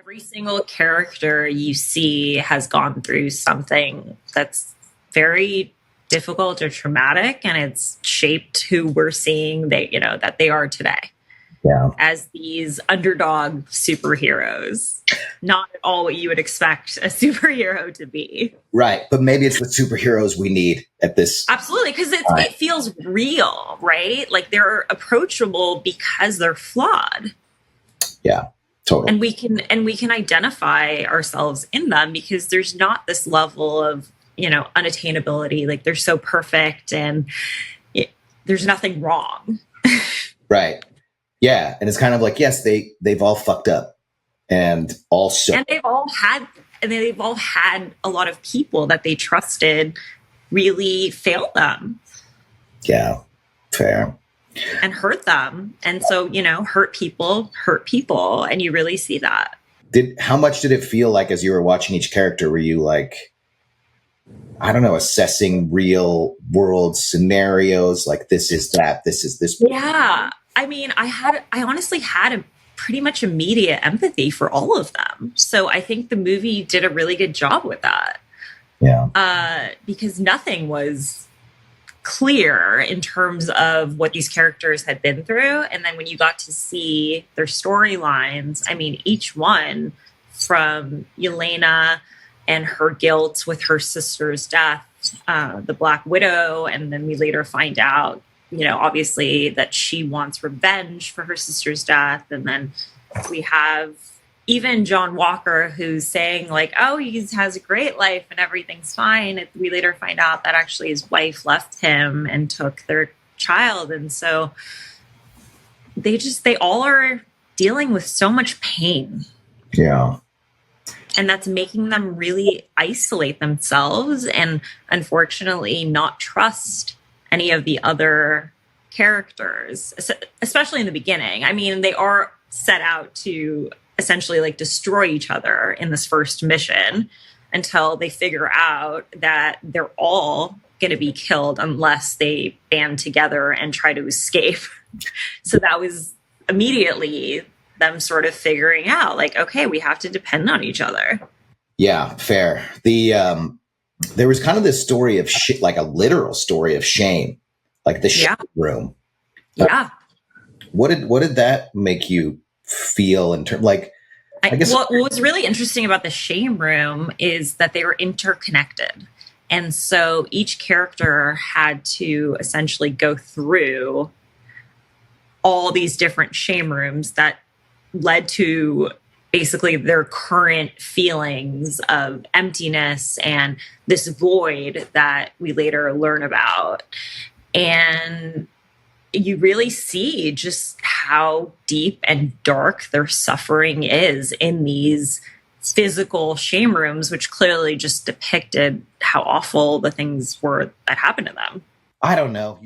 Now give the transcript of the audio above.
every single character you see has gone through something that's very difficult or traumatic, and it's shaped who we're seeing that they are today. Yeah. As these underdog superheroes. Not at all what you would expect a superhero to be. Right. But maybe it's the superheroes we need at this. Absolutely. Because it feels real, right? Like they're approachable because they're flawed. Yeah, totally. And we can identify ourselves in them because there's not this level of, unattainability. Like they're so perfect and there's nothing wrong. Right. Yeah. And it's kind of like, yes, they've all fucked up and also. And they've all had a lot of people that they trusted really fail them. Yeah. Fair. And hurt them. And so, hurt people. And you really see that. How much did it feel like as you were watching each character? Were you like, I don't know, assessing real world scenarios? Like this is that, this is this. Yeah. I mean, I honestly had a pretty much immediate empathy for all of them. So I think the movie did a really good job with that. Yeah. Because nothing was clear in terms of what these characters had been through. And then when you got to see their storylines, I mean, each one from Yelena and her guilt with her sister's death, the Black Widow, and then we later find out, obviously that she wants revenge for her sister's death. And then we have even John Walker, who's saying like, oh, he has a great life and everything's fine. We later find out that actually his wife left him and took their child. And so they all are dealing with so much pain. Yeah. And that's making them really isolate themselves and unfortunately not trust any of the other characters, especially in the beginning. I mean, they are set out to essentially like destroy each other in this first mission until they figure out that they're all going to be killed unless they band together and try to escape. So that was immediately them sort of figuring out like, okay, we have to depend on each other. Yeah, fair. There was kind of this story of shit, like a literal story of shame, like the shame room. Yeah. What did that make you feel in terms, like, I guess what was really interesting about the shame room is that they were interconnected. And so each character had to essentially go through all these different shame rooms that led to basically their current feelings of emptiness and this void that we later learn about. And you really see just how deep and dark their suffering is in these physical shame rooms, which clearly just depicted how awful the things were that happened to them. I don't know.